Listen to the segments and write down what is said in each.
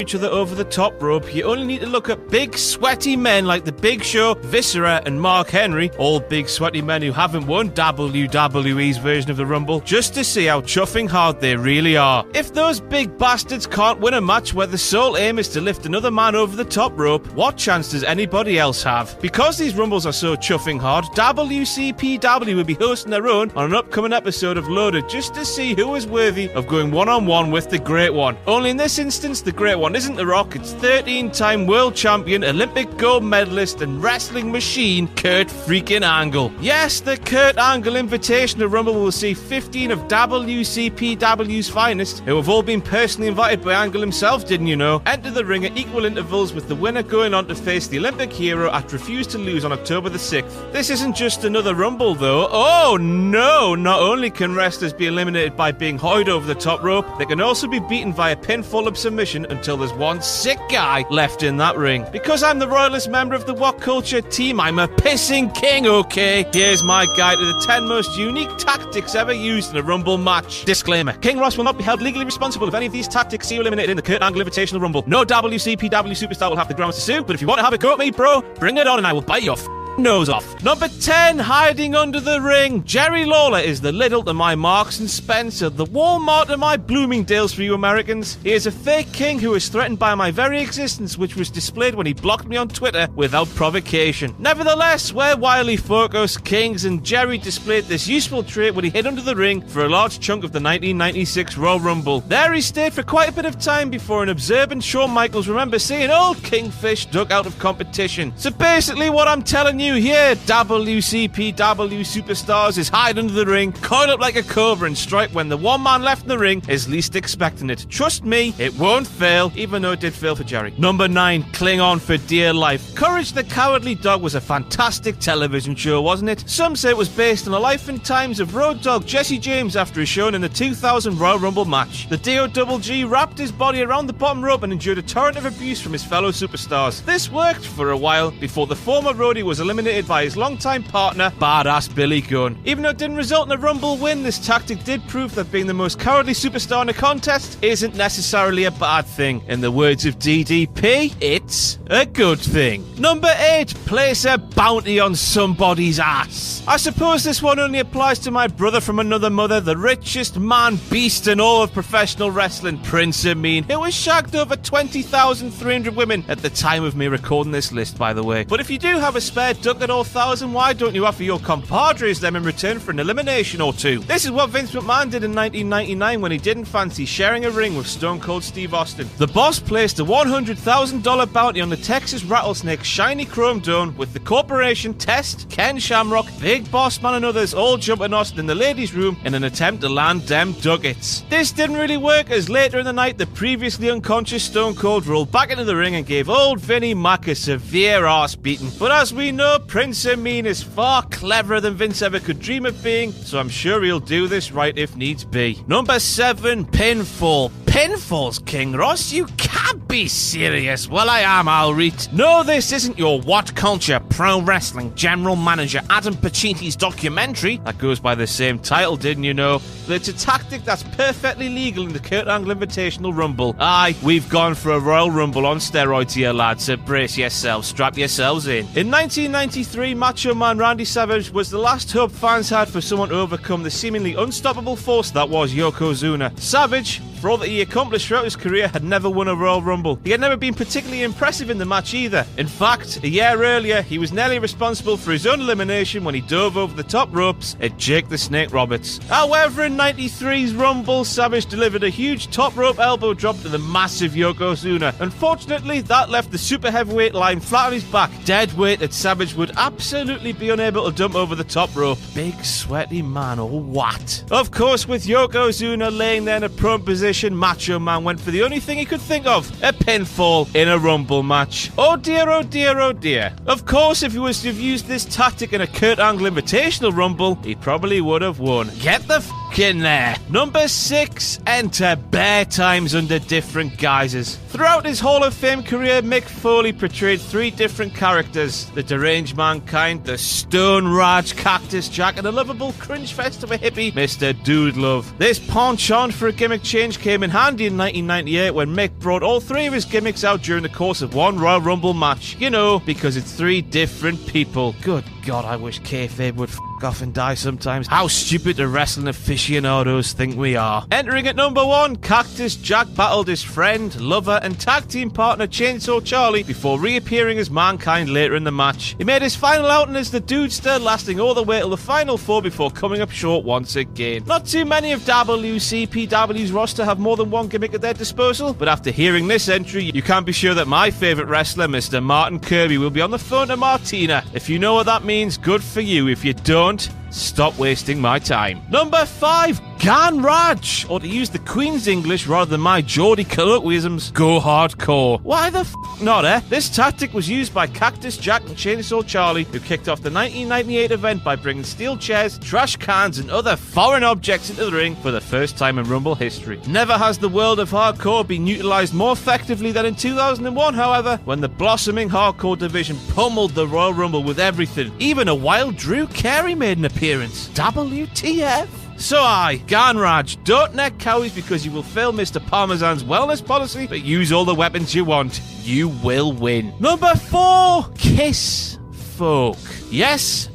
each other over the top rope, you only need to look at big sweaty men like The Big Show, Viscera and Mark Henry, all big sweaty men who haven't won WWE's version of the Rumble, just to see how chuffing hard they really are. If those big bastards can't win a match where the sole aim is to lift another man over the top rope, what chance does anybody else have? Because these Rumbles are so chuffing hard, WCPW will be hosting their own on an upcoming episode of Loaded just to see who is worthy of going one-on-one with the Great One. Only in this instance, the Great One isn't The Rock, it's 13-time world champion, Olympic gold medalist and wrestling machine Kurt freaking Angle. Yes, the Kurt Angle Invitational Rumble will see 15 of WCPW's finest, who have all been personally invited by Angle himself, didn't you know, enter the ring at equal intervals, with the winner going on to face the Olympic hero at Refuse to Lose on October the 6th. This isn't just another Rumble though. Oh no! Not only can wrestlers be eliminated by being hoisted over the top rope, they can also be beaten via pinfall of submission until there's one sick guy left in that ring. Because I'm the royalist member of the What Culture team, I'm a pissing king, okay? Here's my guide to the 10 most unique tactics ever used in a Rumble match. Disclaimer: King Ross will not be held legally responsible if any of these tactics see you eliminated in the Kurt Angle Invitational Rumble. No WCPW superstar will have the grounds to sue, but if you want to have a go at me, bro, bring it on and I will bite your nose off. Number 10, hiding under the ring. Jerry Lawler is the Lidl to my Marks and Spencer, the Walmart to my Bloomingdale's for you Americans. He is a fake king who is threatened by my very existence, which was displayed when he blocked me on Twitter without provocation. Nevertheless, we're wily focused kings, and Jerry displayed this useful trait when he hid under the ring for a large chunk of the 1996 Royal Rumble. There he stayed for quite a bit of time before an observant Shawn Michaels remembers seeing old Kingfish duck out of competition. So basically what I'm telling you here, WCPW superstars, is hide under the ring, coil up like a cobra and strike when the one man left in the ring is least expecting it. Trust me, it won't fail, even though it did fail for Jerry. Number 9, cling on for dear life. Courage the Cowardly Dog was a fantastic television show, wasn't it? Some say it was based on the life and times of road dog Jesse James after his shown in the 2000 Royal Rumble match. The DOGG wrapped his body around the bottom rope and endured a torrent of abuse from his fellow superstars. This worked for a while before the former roadie was eliminated by his longtime partner, Badass Billy Gunn. Even though it didn't result in a Rumble win, this tactic did prove that being the most cowardly superstar in a contest isn't necessarily a bad thing. In the words of DDP, it's a good thing. Number 8, place a bounty on somebody's ass. I suppose this one only applies to my brother from another mother, the richest man beast in all of professional wrestling, Prince Amin, who has shagged over 20,300 women at the time of me recording this list, by the way. But if you do have a spare duck at all thousand, why don't you offer your compadres them in return for an elimination or two? This is what Vince McMahon did in 1999 when he didn't fancy sharing a ring with Stone Cold Steve Austin. The boss placed a $100,000 bounty on the Texas Rattlesnake Shiny Chrome Dome, with the corporation, Test, Ken Shamrock, Big Boss Man and others all jumping Austin in the ladies' room in an attempt to land them ducats. This didn't really work, as later in the night the previously unconscious Stone Cold rolled back into the ring and gave old Vinnie Mac a severe arse beating. But as we know, Prince Amin is far cleverer than Vince ever could dream of being, so I'm sure he'll do this right if needs be. Number 7, pinfall. Pinfalls, King Ross? You can't be serious. Well, I am, I'll read. No, this isn't your What Culture Pro Wrestling General Manager Adam Pacini's documentary that goes by the same title, didn't you know? But it's a tactic that's perfectly legal in the Kurt Angle Invitational Rumble. Aye, we've gone for a Royal Rumble on steroids here, lads, so brace yourselves, strap yourselves in. In 1993, Macho Man Randy Savage was the last hope fans had for someone to overcome the seemingly unstoppable force that was Yokozuna. Savage, for all that he accomplished throughout his career, had never won a Royal Rumble. He had never been particularly impressive in the match either. In fact, a year earlier, he was nearly responsible for his own elimination when he dove over the top ropes at Jake the Snake Roberts. However, in 93's Rumble, Savage delivered a huge top rope elbow drop to the massive Yokozuna. Unfortunately, that left the super heavyweight lying flat on his back, dead weight that Savage would absolutely be unable to dump over the top rope. Big sweaty man or what? Of course, with Yokozuna laying there in a prone position, Macho Man went for the only thing he could think of, a pinfall in a Rumble match. Oh dear, oh dear, oh dear. Of course, if he was to have used this tactic in a Kurt Angle Invitational Rumble, he probably would have won. Get the f*** in there. Number 6, enter bear times under different guises. Throughout his Hall of Fame career, Mick Foley portrayed 3 different characters: the deranged mankind, the stone Raj Cactus Jack, and a lovable cringe fest of a hippie, Mr. Dude Love. This penchant for a gimmick change came in handy in 1998 when Mick brought all 3 of his gimmicks out during the course of one Royal Rumble match. You know, because it's 3 different people. Good God, I wish kayfabe would off and die sometimes. How stupid do wrestling aficionados think we are. Entering at number 1, Cactus Jack battled his friend, lover, and tag team partner Chainsaw Charlie before reappearing as Mankind later in the match. He made his final outing as the Dudester, lasting all the way till the final 4 before coming up short once again. Not too many of WCPW's roster have more than one gimmick at their disposal, but after hearing this entry, you can be sure that my favourite wrestler, Mr. Martin Kirby, will be on the phone to Martina. If you know what that means, good for you. If you don't, stop wasting my time. Number 5, Gan Raj, or to use the Queen's English rather than my Geordie colloquialisms, go hardcore. Why the not, eh? This tactic was used by Cactus Jack and Chainsaw Charlie, who kicked off the 1998 event by bringing steel chairs, trash cans, and other foreign objects into the ring for the first time in Rumble history. Never has the world of hardcore been utilised more effectively than in 2001, however, when the blossoming hardcore division pummeled the Royal Rumble with everything. Even a wild Drew Carey made an appearance. WTF? So Ganraj, don't neck cows because you will fail Mr. Parmesan's wellness policy, but use all the weapons you want. You will win. Number 4, Kiss Folk. Yes,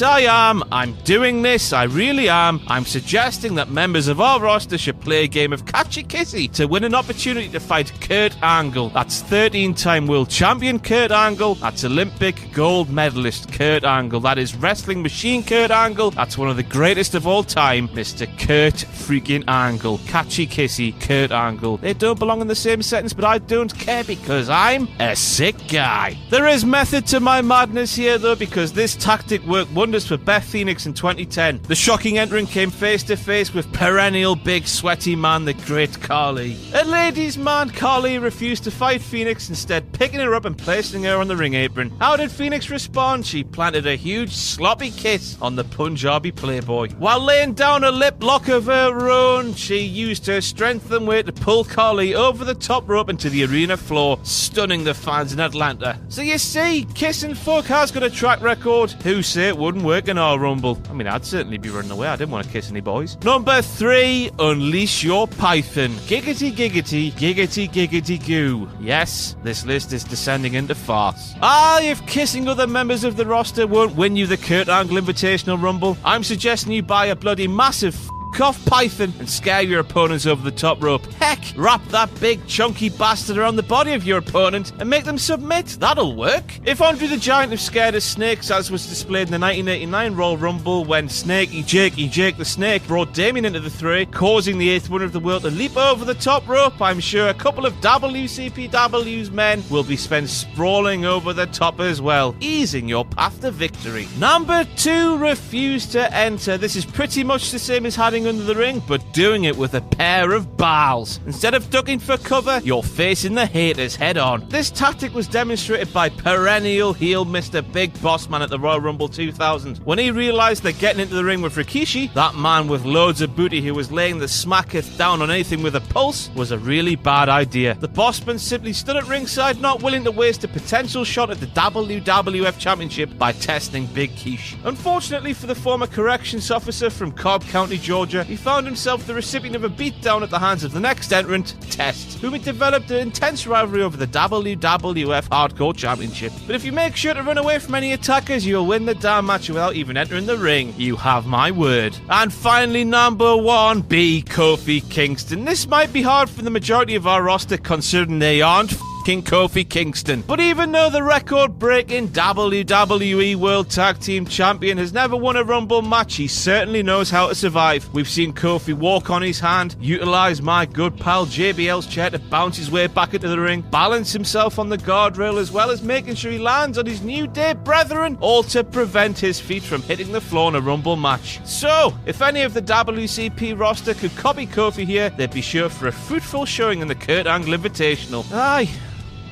I am. I'm doing this. I really am. I'm suggesting that members of our roster should play a game of Catchy Kissy to win an opportunity to fight Kurt Angle. That's 13-time world champion Kurt Angle. That's Olympic gold medalist Kurt Angle. That is wrestling machine Kurt Angle. That's one of the greatest of all time, Mr. Kurt freaking Angle. Catchy Kissy, Kurt Angle. They don't belong in the same sentence, but I don't care because I'm a sick guy. There is method to my madness here, though, because this tactic worked wonders for Beth Phoenix in 2010. The shocking entrant came face to face with perennial big sweaty man, the great Carly. A ladies' man, Carly refused to fight Phoenix, instead picking her up and placing her on the ring apron. How did Phoenix respond? She planted a huge sloppy kiss on the Punjabi playboy. While laying down a lip lock of her own, she used her strength and weight to pull Carly over the top rope into the arena floor, stunning the fans in Atlanta. So you see, Kiss and Folk has got a track record. Who say it wouldn't work in our Rumble? I mean, I'd certainly be running away. I didn't want to kiss any boys. Number 3, Unleash Your Python. Giggity, giggity, giggity, giggity, goo. Yes, this list is descending into farce. If kissing other members of the roster won't win you the Kurt Angle Invitational Rumble, I'm suggesting you buy a bloody massive off python and scare your opponents over the top rope. Heck, wrap that big chunky bastard around the body of your opponent and make them submit. That'll work. If Andre the Giant is scared of snakes, as was displayed in the 1989 Royal Rumble when Snakey Jake the Snake brought Damien into the fray, causing the 8th wonder of the world to leap over the top rope, I'm sure a couple of WCPW's men will be spent sprawling over the top as well, easing your path to victory. Number 2, Refuse to Enter. This is pretty much the same as hiding under the ring, but doing it with a pair of balls. Instead of ducking for cover, you're facing the haters head on. This tactic was demonstrated by perennial heel Mr. Big Boss Man at the Royal Rumble 2000. When he realised that getting into the ring with Rikishi, that man with loads of booty who was laying the smacketh down on anything with a pulse, was a really bad idea. The Bossman simply stood at ringside, not willing to waste a potential shot at the WWF Championship by testing Big Quiche. Unfortunately for the former corrections officer from Cobb County, Georgia, he found himself the recipient of a beatdown at the hands of the next entrant, Test, whom he developed an intense rivalry over the WWF Hardcore Championship. But if you make sure to run away from any attackers, you'll win the damn match without even entering the ring. You have my word. And finally, number 1, B. Kofi Kingston. This might be hard for the majority of our roster considering they aren't King Kofi Kingston. But even though the record-breaking WWE World Tag Team Champion has never won a Rumble match, he certainly knows how to survive. We've seen Kofi walk on his hand, utilise my good pal JBL's chair to bounce his way back into the ring, balance himself on the guardrail as well as making sure he lands on his New Day brethren, all to prevent his feet from hitting the floor in a Rumble match. So, if any of the WCP roster could copy Kofi here, they'd be sure for a fruitful showing in the Kurt Angle Invitational. Aye.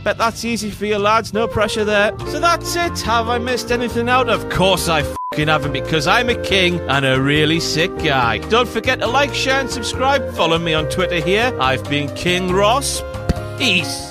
Bet that's easy for you lads, no pressure there. So that's it. Have I missed anything out? Of course I haven't, because I'm a king and a really sick guy. Don't forget to like, share and subscribe. Follow me on Twitter here. I've been King Ross. Peace.